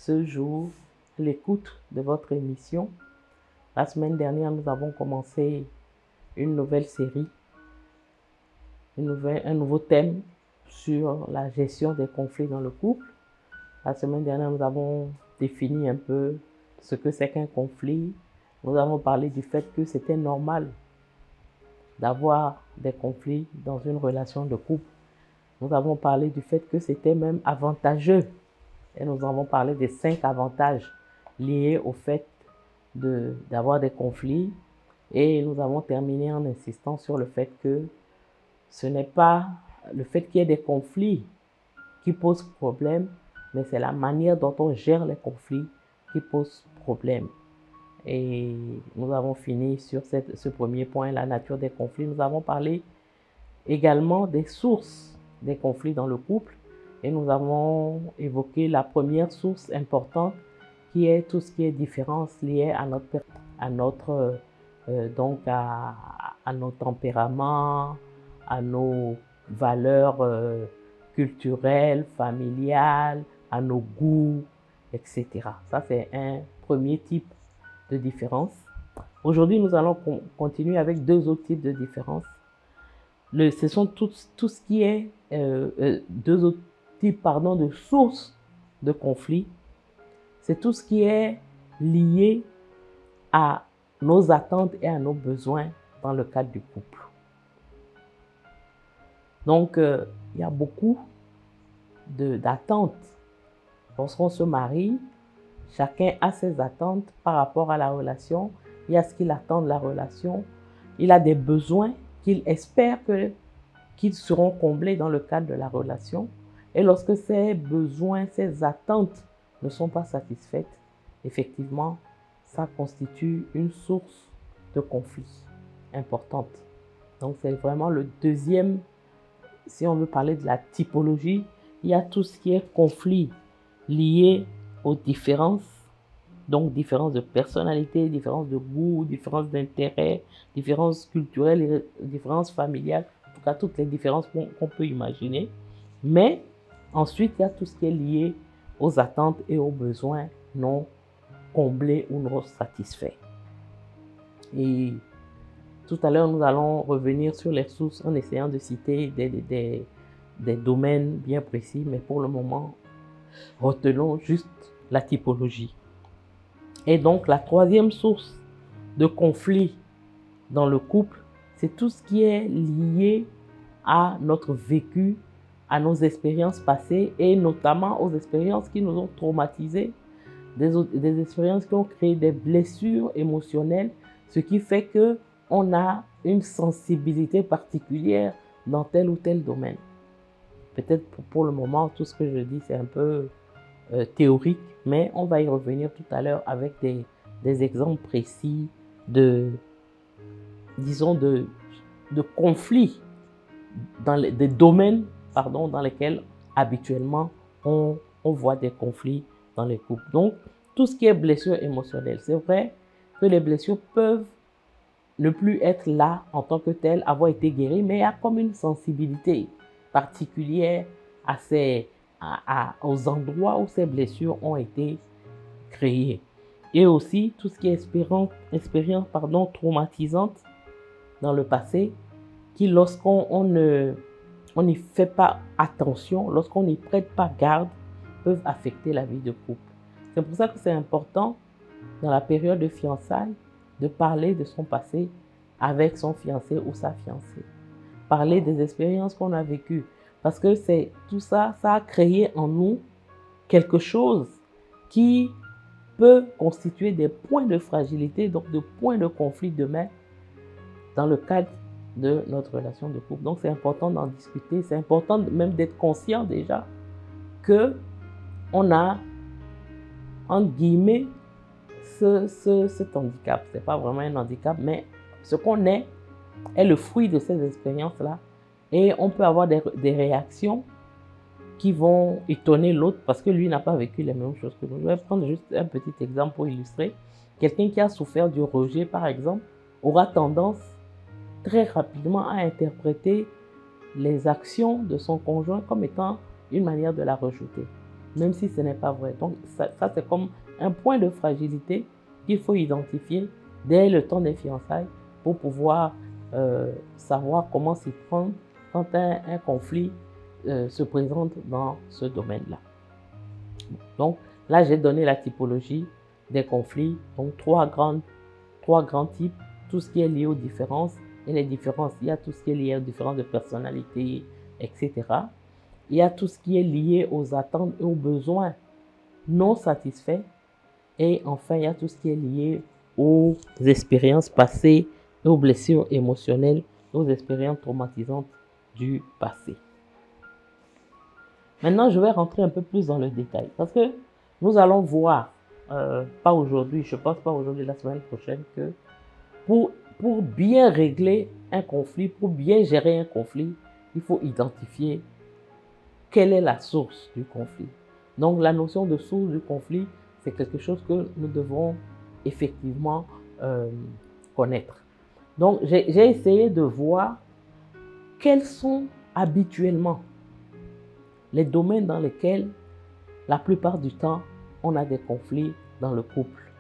ce jour à l'écoute de votre émission. La semaine dernière, nous avons commencé une nouvelle série, un nouveau thème sur la gestion des conflits dans le couple. La semaine dernière, nous avons défini un peu ce que c'est qu'un conflit. Nous avons parlé du fait que c'était normal d'avoir des conflits dans une relation de couple. Nous avons parlé du fait que c'était même avantageux. Et nous avons parlé des 5 avantages liés au fait d'avoir des conflits. Et nous avons terminé en insistant sur le fait que ce n'est pas le fait qu'il y ait des conflits qui pose problème, mais c'est la manière dont on gère les conflits qui pose problème. Et nous avons fini sur ce premier point, la nature des conflits. Nous avons parlé également des sources des conflits dans le couple et nous avons évoqué la première source importante qui est tout ce qui est différence liée à notre nos tempéraments, à nos valeurs culturelles, familiales, à nos goûts, etc. Ça, c'est un premier type de différence. Aujourd'hui, nous allons continuer avec 2 autres types de différences. Ce sont tout ce qui est 2 autres types de sources de conflits. C'est tout ce qui est lié à nos attentes et à nos besoins dans le cadre du couple. Donc, il y a beaucoup d'attentes. Lorsqu'on se marie, chacun a ses attentes par rapport à la relation. Il y a ce qu'il attend de la relation. Il a des besoins qu'il espère qu'ils seront comblés dans le cadre de la relation. Et lorsque ces besoins, ces attentes ne sont pas satisfaites, effectivement, ça constitue une source de conflit importante. Donc, c'est vraiment le deuxième, si on veut parler de la typologie, il y a tout ce qui est conflit lié aux différences, donc différences de personnalité, différences de goût, différences d'intérêt, différences culturelles et différences familiales, en tout cas toutes les différences qu'on peut imaginer. Mais ensuite, il y a tout ce qui est lié aux attentes et aux besoins non comblés ou non satisfaits. Et tout à l'heure, nous allons revenir sur les sources en essayant de citer des domaines bien précis, mais pour le moment, retenons juste la typologie. Et donc, la troisième source de conflit dans le couple, c'est tout ce qui est lié à notre vécu, à nos expériences passées et notamment aux expériences qui nous ont traumatisés, des expériences qui ont créé des blessures émotionnelles, ce qui fait qu'on a une sensibilité particulière dans tel ou tel domaine. Peut-être pour le moment, tout ce que je dis, c'est un peu théorique, mais on va y revenir tout à l'heure avec des exemples précis de conflits des domaines dans lesquels habituellement on voit des conflits dans les couples. Donc, tout ce qui est blessure émotionnelle, c'est vrai que les blessures peuvent ne plus être là en tant que telles, avoir été guéries, mais il y a comme une sensibilité particulière aux endroits où ces blessures ont été créées. Et aussi tout ce qui est expérience traumatisante dans le passé, qui lorsqu'on n'y fait pas attention, lorsqu'on n'y prête pas garde, peuvent affecter la vie de couple. C'est pour ça que c'est important, dans la période de fiançailles, de parler de son passé avec son fiancé ou sa fiancée. Parler des expériences qu'on a vécues. Parce que tout ça, ça a créé en nous quelque chose qui peut constituer des points de fragilité, donc des points de conflit demain dans le cadre de notre relation de couple. Donc c'est important d'en discuter, c'est important même d'être conscient déjà qu'on a, entre guillemets, cet handicap. Ce n'est pas vraiment un handicap, mais ce qu'on est le fruit de ces expériences-là. Et on peut avoir des réactions qui vont étonner l'autre parce que lui n'a pas vécu les mêmes choses que nous. Je vais prendre juste un petit exemple pour illustrer. Quelqu'un qui a souffert du rejet, par exemple, aura tendance très rapidement à interpréter les actions de son conjoint comme étant une manière de la rejeter. même si ce n'est pas vrai. Donc ça c'est comme un point de fragilité qu'il faut identifier dès le temps des fiançailles pour pouvoir savoir comment s'y prendre quand un conflit se présente dans ce domaine-là. Donc là, j'ai donné la typologie des conflits, donc trois grands types, tout ce qui est lié aux différences. Et les différences, il y a tout ce qui est lié aux différences de personnalité, etc. Il y a tout ce qui est lié aux attentes et aux besoins non satisfaits. Et enfin, il y a tout ce qui est lié aux expériences passées et aux blessures émotionnelles, aux expériences traumatisantes du passé. Maintenant, je vais rentrer un peu plus dans le détail parce que nous allons voir, pas aujourd'hui, je pense pas aujourd'hui, la semaine prochaine, que pour bien régler un conflit, pour bien gérer un conflit, il faut identifier quelle est la source du conflit. Donc, la notion de source du conflit, c'est quelque chose que nous devons effectivement connaître. Donc, j'ai essayé de voir quels sont habituellement les domaines dans lesquels, la plupart du temps, on a des conflits dans le couple.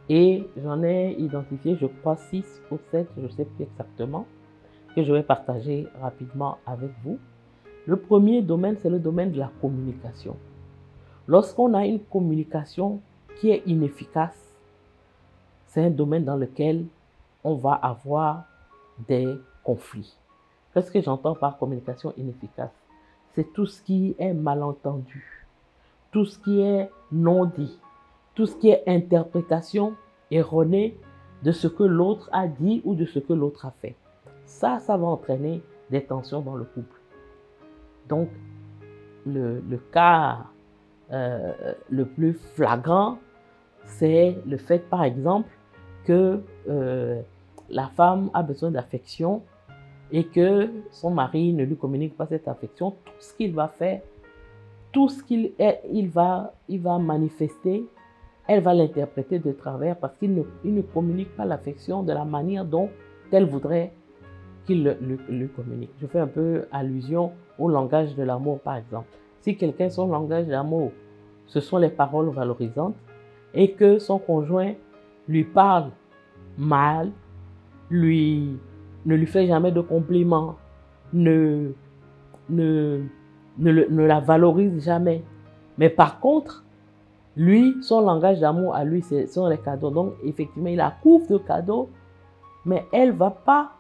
Et j'en ai identifié, je crois, 6 ou 7, je ne sais plus exactement, que je vais partager rapidement avec vous. Le premier domaine, c'est le domaine de la communication. Lorsqu'on a une communication qui est inefficace, c'est un domaine dans lequel on va avoir des conflits. Qu'est-ce que j'entends par communication inefficace? C'est tout ce qui est malentendu, tout ce qui est non dit, tout ce qui est interprétation erronée de ce que l'autre a dit ou de ce que l'autre a fait. Ça va entraîner des tensions dans le couple. Donc, le cas le plus flagrant, c'est le fait, par exemple, que la femme a besoin d'affection et que son mari ne lui communique pas cette affection. Tout ce qu'il va faire, tout ce qu'il va manifester, elle va l'interpréter de travers parce qu'il ne communique pas l'affection de la manière dont elle voudrait qu'il le communique. Je fais un peu allusion au langage de l'amour, par exemple. Si quelqu'un, son langage d'amour, ce sont les paroles valorisantes et que son conjoint lui parle mal, ne lui fait jamais de compliments, ne la valorise jamais. Mais par contre, lui, son langage d'amour à lui, ce sont les cadeaux. Donc, effectivement, il la couvre de cadeaux, mais elle ne va pas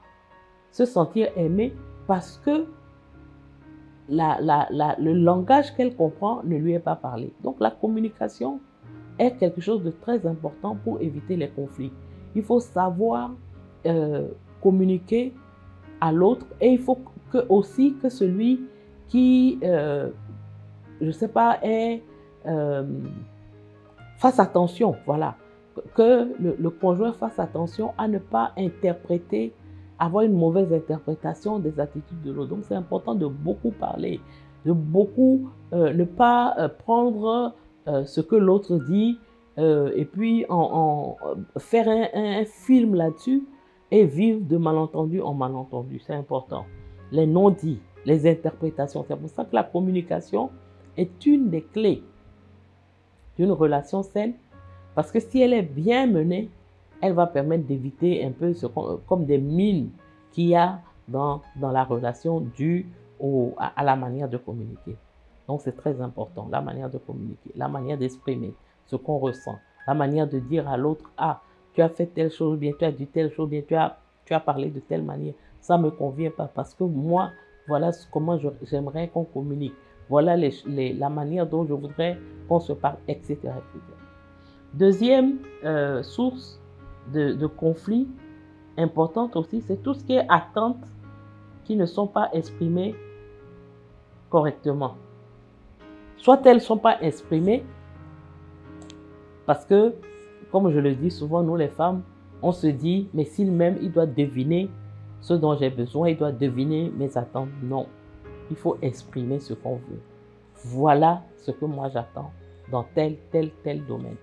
se sentir aimée parce que le langage qu'elle comprend ne lui est pas parlé. Donc, la communication est quelque chose de très important pour éviter les conflits. Il faut savoir communiquer à l'autre et il faut aussi que celui qui, je ne sais pas, fasse attention, voilà, que le conjoint fasse attention à ne pas interpréter, avoir une mauvaise interprétation des attitudes de l'autre. Donc, c'est important de beaucoup parler, de beaucoup ne pas prendre ce que l'autre dit et puis faire un film là-dessus et vivre de malentendu en malentendu. C'est important. Les non-dits, les interprétations. C'est pour ça que la communication est une des clés d'une relation saine, parce que si elle est bien menée, elle va permettre d'éviter un peu comme des mines qu'il y a dans la relation due à la manière de communiquer. Donc c'est très important, la manière de communiquer, la manière d'exprimer ce qu'on ressent, la manière de dire à l'autre, ah, tu as fait telle chose bien, tu as dit telle chose bien, tu as parlé de telle manière, ça ne me convient pas parce que moi, voilà comment j'aimerais qu'on communique. Voilà la manière dont je voudrais qu'on se parle, etc. etc. Deuxième source de conflit importante aussi, c'est tout ce qui est attentes qui ne sont pas exprimées correctement. Soit elles ne sont pas exprimées parce que, comme je le dis souvent, nous les femmes, on se dit, mais s'il m'aime, il doit deviner ce dont j'ai besoin, il doit deviner mes attentes. Non, il faut exprimer ce qu'on veut. Voilà ce que moi j'attends dans tel domaine.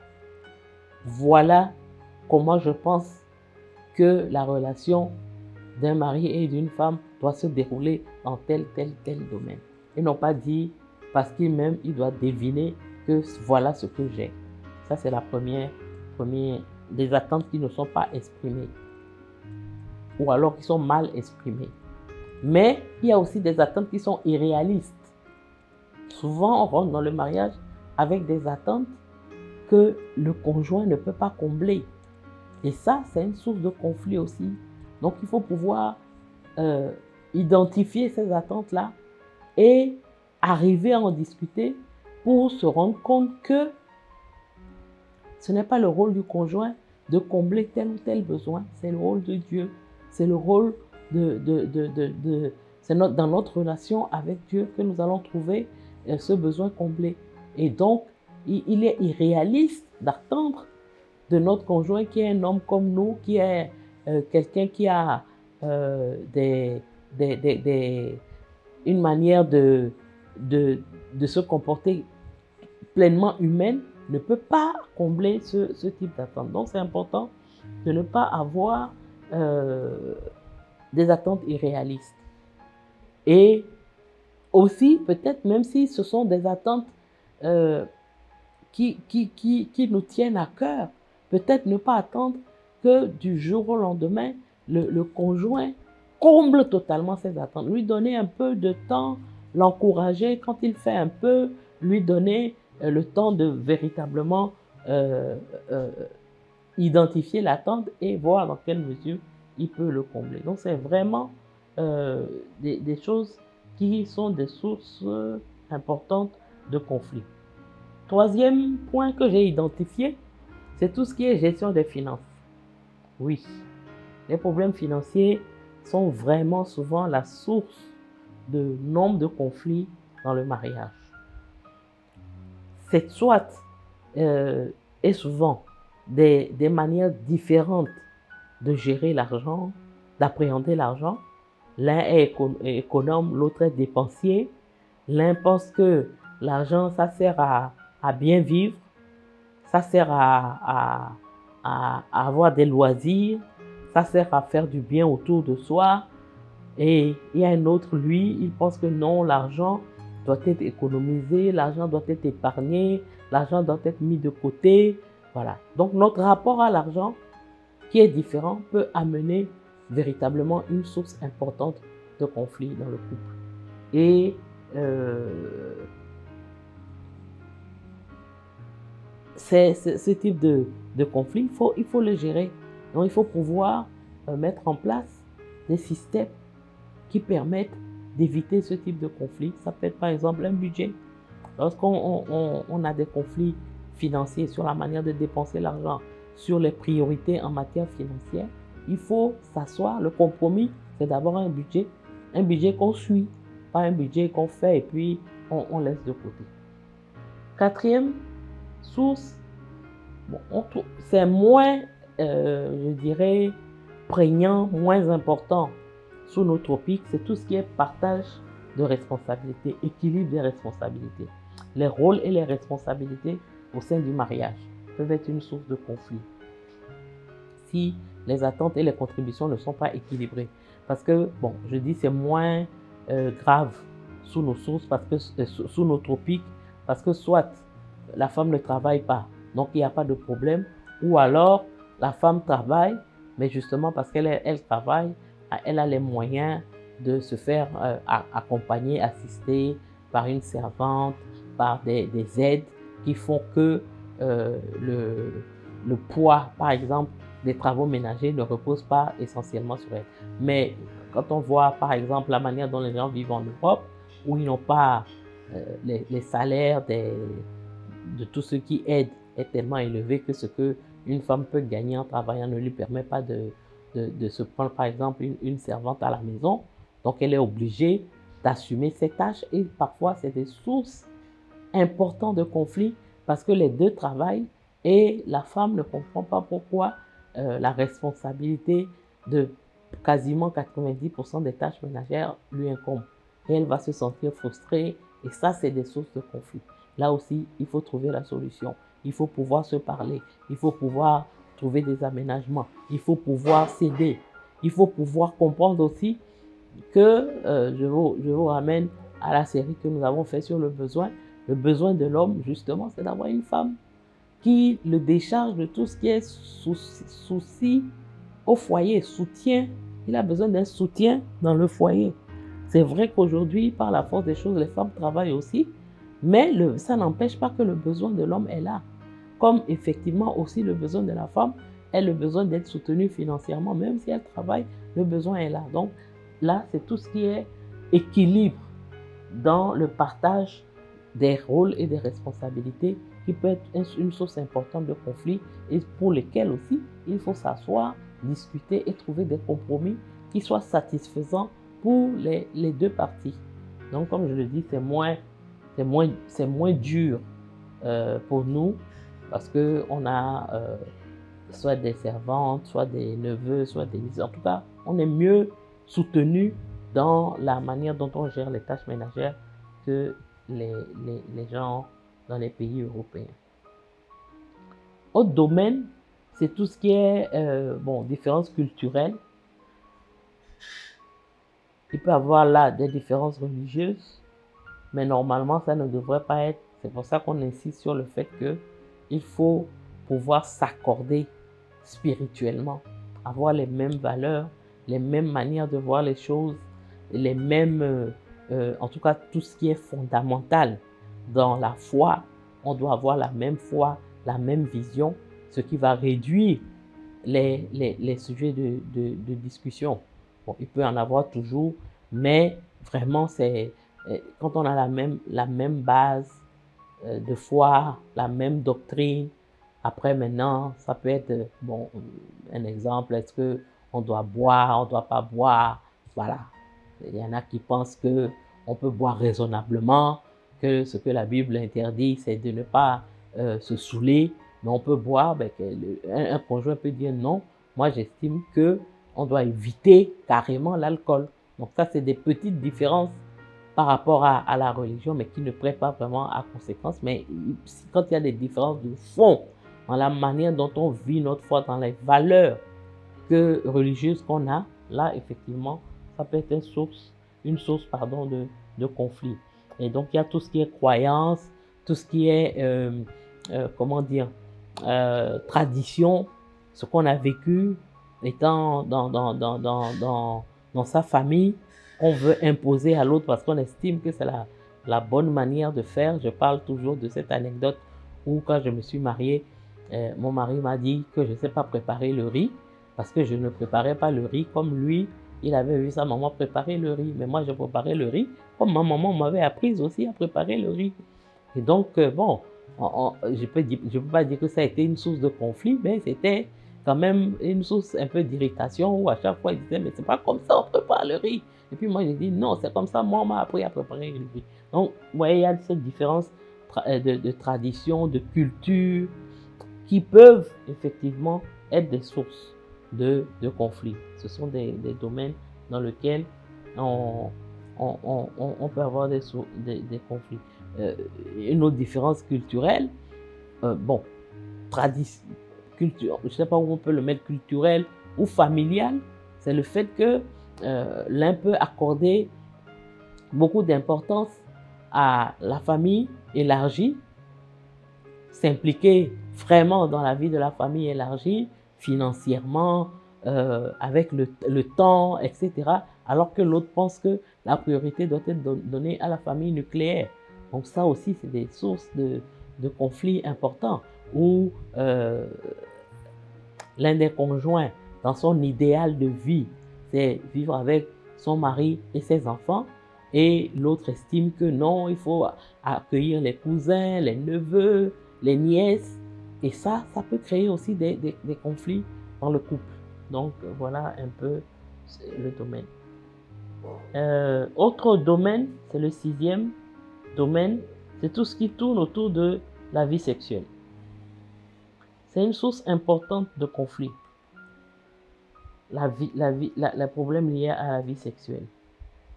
Voilà comment je pense que la relation d'un mari et d'une femme doit se dérouler dans tel domaine. Et non pas dire, parce qu'il doit deviner que voilà ce que j'ai. Ça, c'est la première des attentes qui ne sont pas exprimées ou alors qui sont mal exprimées. Mais il y a aussi des attentes qui sont irréalistes. Souvent, on rentre dans le mariage avec des attentes que le conjoint ne peut pas combler. Et ça, c'est une source de conflit aussi. Donc, il faut pouvoir identifier ces attentes-là et arriver à en discuter pour se rendre compte que ce n'est pas le rôle du conjoint de combler tel ou tel besoin, c'est le rôle de Dieu, c'est le rôle c'est dans notre relation avec Dieu que nous allons trouver ce besoin comblé. Et donc, il est irréaliste d'attendre de notre conjoint qui est un homme comme nous, qui est quelqu'un qui a une manière de se comporter pleinement humaine, ne peut pas combler ce type d'attente. Donc, c'est important de ne pas avoir des attentes irréalistes. Et aussi, peut-être, même si ce sont des attentes qui nous tiennent à cœur, peut-être ne pas attendre que du jour au lendemain, le conjoint comble totalement ses attentes. Lui donner un peu de temps, l'encourager quand il fait un peu, lui donner le temps de véritablement identifier l'attente et voir dans quelle mesure il peut le combler. Donc, c'est vraiment des choses qui sont des sources importantes de conflit. Troisième point que j'ai identifié, c'est tout ce qui est gestion des finances. Oui, les problèmes financiers sont vraiment souvent la source de nombre de conflits dans le mariage. C'est soit et souvent des manières différentes de gérer l'argent, d'appréhender l'argent. L'un est économe, l'autre est dépensier. L'un pense que l'argent, ça sert à bien vivre, ça sert à avoir des loisirs, ça sert à faire du bien autour de soi. Et il y a un autre, lui, il pense que non, l'argent doit être économisé, l'argent doit être épargné, l'argent doit être mis de côté. Voilà. Donc, notre rapport à l'argent, qui est différent, peut amener véritablement une source importante de conflit dans le couple. Et ce type de conflit, il faut le gérer. Donc, il faut pouvoir mettre en place des systèmes qui permettent d'éviter ce type de conflit. Ça peut être par exemple un budget. Lorsqu'on a des conflits financiers sur la manière de dépenser l'argent, sur les priorités en matière financière, il faut s'asseoir. Le compromis, c'est d'avoir un budget qu'on suit, pas un budget qu'on fait et puis on laisse de côté. Quatrième source, c'est moins, je dirais, prégnant, moins important sous nos tropiques, c'est tout ce qui est partage de responsabilités, équilibre des responsabilités. Les rôles et les responsabilités au sein du mariage peuvent être une source de conflit si les attentes et les contributions ne sont pas équilibrées. Parce que, bon, je dis c'est moins grave sous nos sources, sous nos tropiques, parce que soit la femme ne travaille pas, donc il n'y a pas de problème, ou alors la femme travaille, mais justement parce qu'elle travaille, elle a les moyens de se faire accompagner, assister par une servante, par des aides qui font que le poids, par exemple, des travaux ménagers ne repose pas essentiellement sur elle. Mais quand on voit, par exemple, la manière dont les gens vivent en Europe, où ils n'ont pas les salaires de tous ceux qui aident est tellement élevé que ce qu'une femme peut gagner en travaillant ne lui permet pas de se prendre, par exemple, une servante à la maison. Donc, elle est obligée d'assumer ses tâches et parfois, c'est des sources importantes de conflits parce que les deux travaillent et la femme ne comprend pas pourquoi la responsabilité de quasiment 90% des tâches ménagères lui incombe. Et elle va se sentir frustrée et ça, c'est des sources de conflit. Là aussi, il faut trouver la solution. Il faut pouvoir se parler. Il faut pouvoir trouver des aménagements. Il faut pouvoir s'aider. Il faut pouvoir comprendre aussi que je vous ramène à la série que nous avons faite sur le besoin de l'homme, justement, c'est d'avoir une femme qui le décharge de tout ce qui est souci au foyer, soutien. Il a besoin d'un soutien dans le foyer. C'est vrai qu'aujourd'hui, par la force des choses, les femmes travaillent aussi, mais ça n'empêche pas que le besoin de l'homme est là. Comme effectivement aussi le besoin de la femme est le besoin d'être soutenue financièrement, même si elle travaille, le besoin est là. Donc là, c'est tout ce qui est équilibre dans le partage des rôles et des responsabilités qui peut être une source importante de conflit et pour lesquels aussi il faut s'asseoir, discuter et trouver des compromis qui soient satisfaisants pour les deux parties. Donc comme je le dis, c'est moins dur pour nous parce qu'on a soit des servantes, soit des neveux, soit des... En tout cas, on est mieux soutenu dans la manière dont on gère les tâches ménagères que les gens dans les pays européens. Autre domaine, c'est tout ce qui est différences culturelles. Il peut y avoir là des différences religieuses, mais normalement, ça ne devrait pas être. C'est pour ça qu'on insiste sur le fait qu'il faut pouvoir s'accorder spirituellement, avoir les mêmes valeurs, les mêmes manières de voir les choses, les mêmes, en tout cas, tout ce qui est fondamental dans la foi, on doit avoir la même foi, la même vision, ce qui va réduire les sujets de discussion. Bon, il peut y en avoir toujours, mais vraiment, c'est quand on a la même base de foi, la même doctrine. Après, maintenant, ça peut être, un exemple, est-ce qu'on doit boire, on ne doit pas boire, voilà. Il y en a qui pensent qu'on peut boire raisonnablement, que ce que la Bible interdit, c'est de ne pas se saouler, mais on peut boire, un conjoint peut dire non, moi j'estime qu'on doit éviter carrément l'alcool. Donc ça, c'est des petites différences par rapport à la religion, mais qui ne prêtent pas vraiment à conséquence. Mais quand il y a des différences de fond, dans la manière dont on vit notre foi, dans les valeurs religieuses qu'on a, là, effectivement, ça peut être une source de conflit. Et donc, il y a tout ce qui est croyance, tout ce qui est, tradition, ce qu'on a vécu étant dans sa famille, qu'on veut imposer à l'autre parce qu'on estime que c'est la bonne manière de faire. Je parle toujours de cette anecdote où quand je me suis marié, mon mari m'a dit que je ne sais pas préparer le riz parce que je ne préparais pas le riz comme lui. Il avait vu sa maman préparer le riz, mais moi je préparais le riz comme ma maman m'avait appris aussi à préparer le riz. Et donc, je ne peux pas dire que ça a été une source de conflit, mais c'était quand même une source un peu d'irritation où à chaque fois il disait mais c'est pas comme ça on prépare le riz. Et puis moi j'ai dit non, c'est comme ça, moi on m'a appris à préparer le riz. Donc vous voyez, il y a cette différence de tradition, de culture qui peuvent effectivement être des sources de conflits. Ce sont des domaines dans lesquels on peut avoir des conflits. Une autre différence culturelle, culture, je ne sais pas où on peut le mettre, culturel ou familial, c'est le fait que l'un peut accorder beaucoup d'importance à la famille élargie, s'impliquer vraiment dans la vie de la famille élargie, financièrement, avec le temps, etc. Alors que l'autre pense que la priorité doit être donnée à la famille nucléaire. Donc ça aussi, c'est des sources de conflits importants où l'un des conjoints, dans son idéal de vie, c'est vivre avec son mari et ses enfants, et l'autre estime que non, il faut accueillir les cousins, les neveux, les nièces, et ça peut créer aussi des conflits dans le couple. Donc voilà un peu le domaine. Autre domaine, c'est le 6e domaine, c'est tout ce qui tourne autour de la vie sexuelle. C'est une source importante de conflit. Les problèmes liés à la vie sexuelle.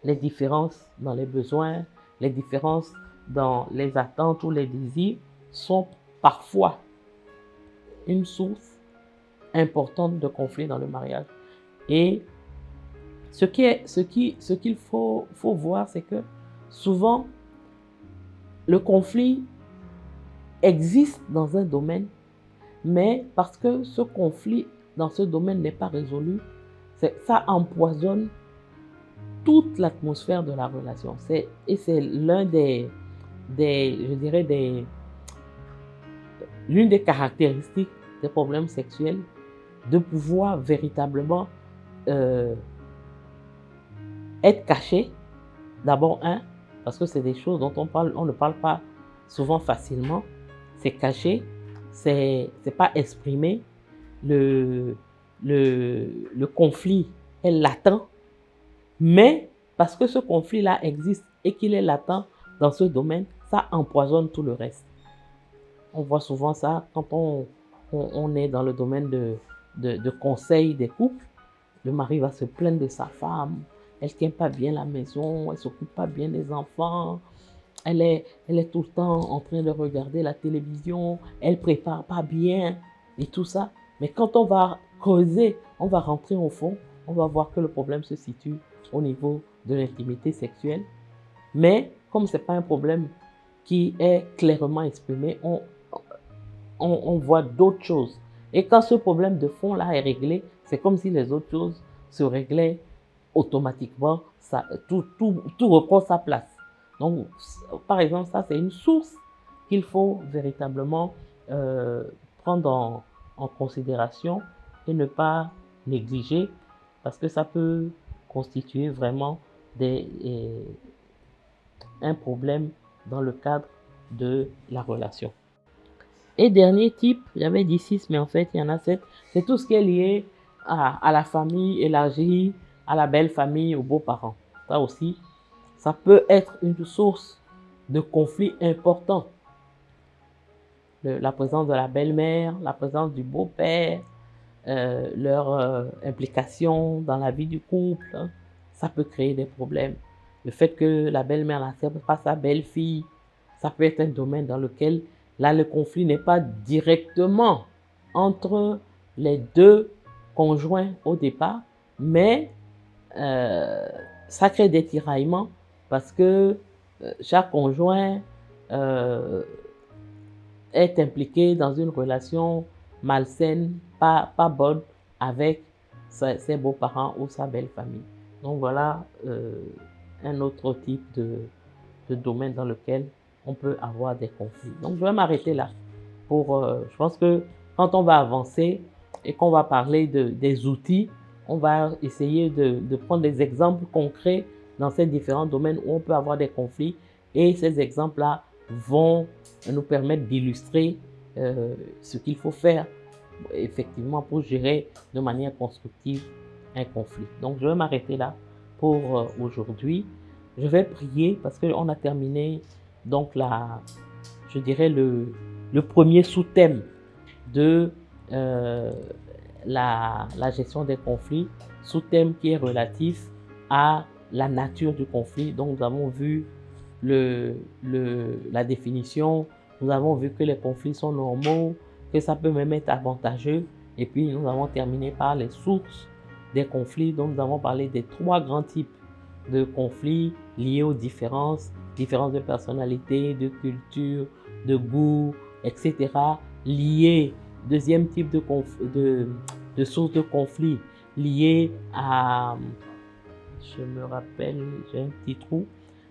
Les différences dans les besoins, les différences dans les attentes ou les désirs sont parfois une source importante de conflit dans le mariage. Et ce qu'il faut voir, c'est que souvent, le conflit existe dans un domaine, mais parce que ce conflit dans ce domaine n'est pas résolu, ça empoisonne toute l'atmosphère de la relation. Et c'est je dirais, l'une des caractéristiques des problèmes sexuels, de pouvoir véritablement être caché. D'abord, parce que c'est des choses dont on ne parle pas souvent facilement. C'est caché, c'est pas exprimé. Le conflit est latent, mais parce que ce conflit-là existe et qu'il est latent dans ce domaine, ça empoisonne tout le reste. On voit souvent ça quand on est dans le domaine de conseil des couples. Le mari va se plaindre de sa femme, elle ne tient pas bien la maison, elle ne s'occupe pas bien des enfants, elle est tout le temps en train de regarder la télévision, elle ne prépare pas bien et tout ça. Mais quand on va creuser, on va rentrer au fond, on va voir que le problème se situe au niveau de l'intimité sexuelle. Mais comme ce n'est pas un problème qui est clairement exprimé, on voit d'autres choses. Et quand ce problème de fond-là est réglé, c'est comme si les autres choses se réglaient automatiquement. Tout reprend sa place. Donc, par exemple, ça, c'est une source qu'il faut véritablement prendre en considération et ne pas négliger, parce que ça peut constituer vraiment un problème dans le cadre de la relation. Et dernier type, j'avais dit 6, mais en fait, il y en a 7. C'est tout ce qui est lié à la famille élargie, à la belle famille, aux beaux-parents. Ça aussi, ça peut être une source de conflit important. La présence de la belle-mère, la présence du beau-père, leur implication dans la vie du couple, hein, ça peut créer des problèmes. Le fait que la belle-mère n'accepte pas sa belle-fille, ça peut être un domaine dans lequel là, le conflit n'est pas directement entre les deux conjoints au départ, mais ça crée des tiraillements parce que chaque conjoint est impliqué dans une relation malsaine, pas bonne, avec ses beaux-parents ou sa belle famille. Donc voilà un autre type de domaine dans lequel on peut avoir des conflits. Donc, je vais m'arrêter là. Je pense que quand on va avancer et qu'on va parler des outils, on va essayer de prendre des exemples concrets dans ces différents domaines où on peut avoir des conflits. Et ces exemples-là vont nous permettre d'illustrer ce qu'il faut faire effectivement pour gérer de manière constructive un conflit. Donc, je vais m'arrêter là pour aujourd'hui. Je vais prier parce qu'on a terminé donc je dirais le premier sous-thème de la gestion des conflits, sous-thème qui est relatif à la nature du conflit. Donc nous avons vu la définition, nous avons vu que les conflits sont normaux, que ça peut même être avantageux, et puis nous avons terminé par les sources des conflits. Donc nous avons parlé des 3 grands types de conflits liés aux différences de personnalité, de culture, de goût, etc. Liés, deuxième type de source de conflit lié à, je me rappelle, j'ai un petit trou,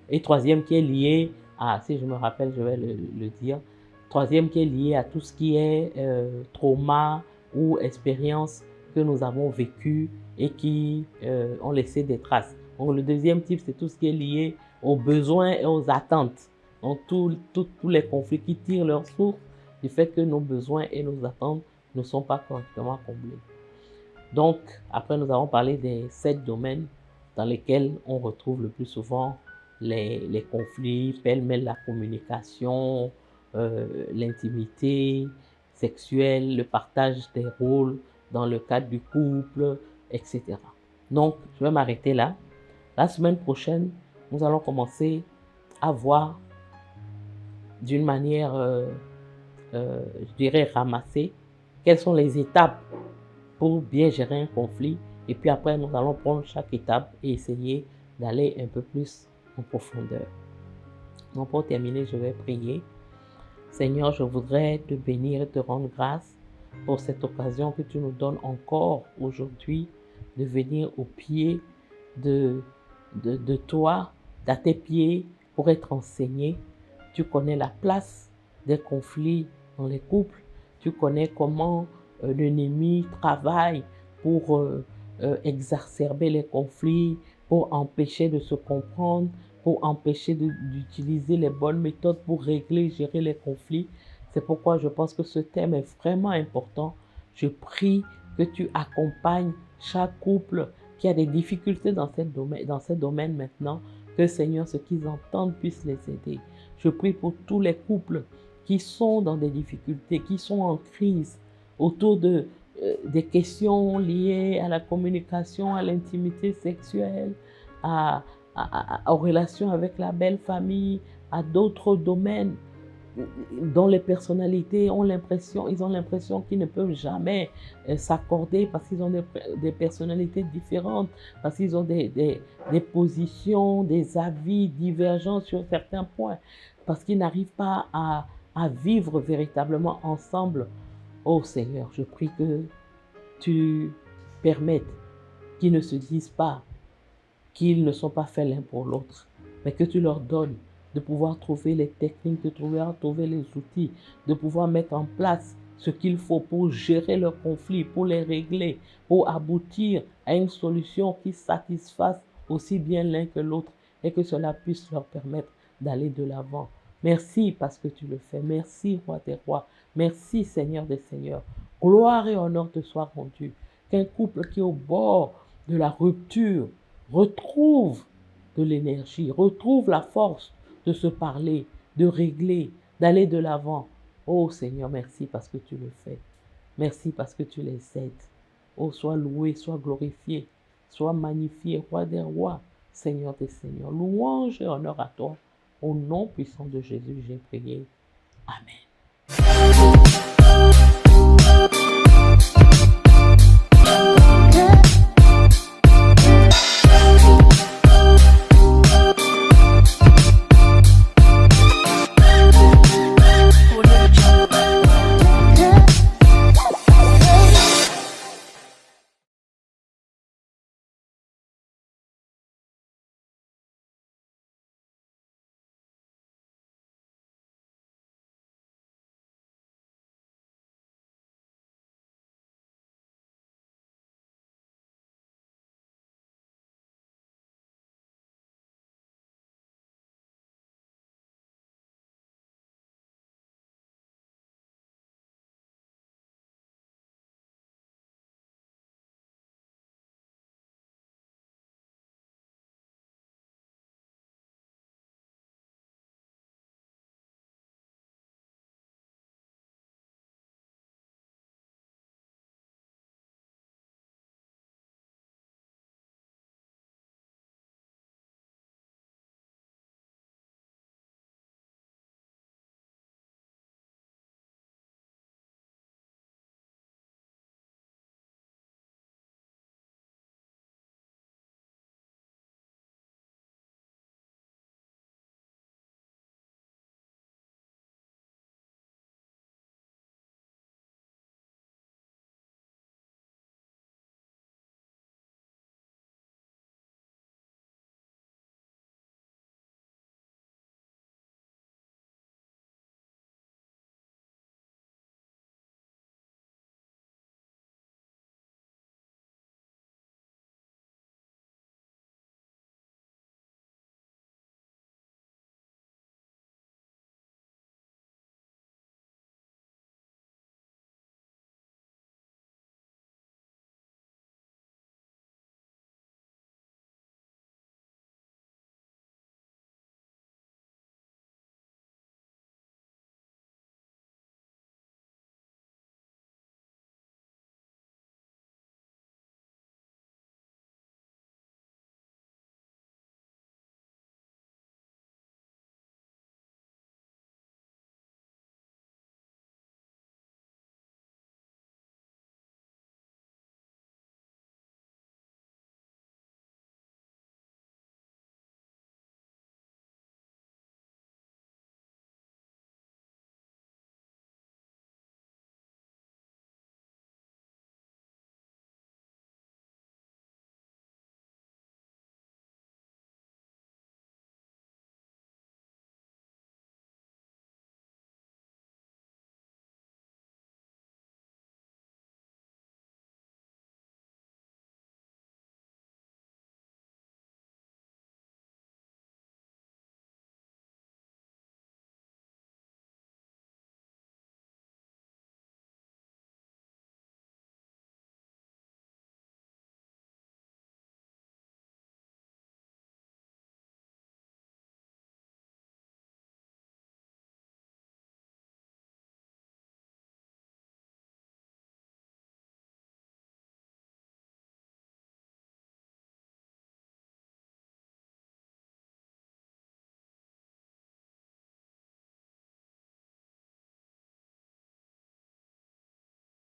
et troisième qui est lié à, si je me rappelle, je vais le dire, troisième qui est lié à tout ce qui est trauma ou expérience que nous avons vécu et qui ont laissé des traces. Donc le deuxième type, c'est tout ce qui est lié aux besoins et aux attentes. Donc tous les conflits qui tirent leur source du fait que nos besoins et nos attentes ne sont pas correctement comblés. Donc après, nous avons parlé des 7 domaines dans lesquels on retrouve le plus souvent les conflits, pêle-mêle la communication, l'intimité sexuelle, le partage des rôles dans le cadre du couple, etc. Donc, je vais m'arrêter là. La semaine prochaine, nous allons commencer à voir d'une manière, je dirais, ramassée, quelles sont les étapes pour bien gérer un conflit. Et puis après, nous allons prendre chaque étape et essayer d'aller un peu plus en profondeur. Donc pour terminer, je vais prier. Seigneur, je voudrais te bénir et te rendre grâce pour cette occasion que tu nous donnes encore aujourd'hui de venir aux pieds de toi, à tes pieds, pour être enseigné. Tu connais la place des conflits dans les couples. Tu connais comment l'ennemi travaille pour exacerber les conflits, pour empêcher de se comprendre, pour empêcher d'utiliser les bonnes méthodes pour régler, gérer les conflits. C'est pourquoi je pense que ce thème est vraiment important. Je prie que tu accompagnes chaque couple qui a des difficultés dans ce domaine maintenant, que Seigneur, ce qu'ils entendent puisse les aider. Je prie pour tous les couples qui sont dans des difficultés, qui sont en crise autour des questions liées à la communication, à l'intimité sexuelle, aux relations avec la belle famille, à d'autres domaines dont les personnalités ils ont l'impression qu'ils ne peuvent jamais s'accorder parce qu'ils ont des personnalités différentes, parce qu'ils ont des positions, des avis divergents sur certains points, parce qu'ils n'arrivent pas à vivre véritablement ensemble. Oh Seigneur, je prie que tu permettes qu'ils ne se disent pas qu'ils ne sont pas faits l'un pour l'autre, mais que tu leur donnes de pouvoir trouver les techniques, de pouvoir trouver les outils, de pouvoir mettre en place ce qu'il faut pour gérer leurs conflits, pour les régler, pour aboutir à une solution qui satisfasse aussi bien l'un que l'autre et que cela puisse leur permettre d'aller de l'avant. Merci parce que tu le fais. Merci, Roi des rois. Merci, Seigneur des seigneurs. Gloire et honneur te soient rendus. Qu'un couple qui est au bord de la rupture retrouve de l'énergie, retrouve la force de se parler, de régler, d'aller de l'avant. Oh Seigneur, merci parce que tu le fais. Merci parce que tu les aides. Oh, sois loué, sois glorifié, sois magnifié, Roi des rois, Seigneur des seigneurs. Louange et honneur à toi. Au nom puissant de Jésus, j'ai prié. Amen.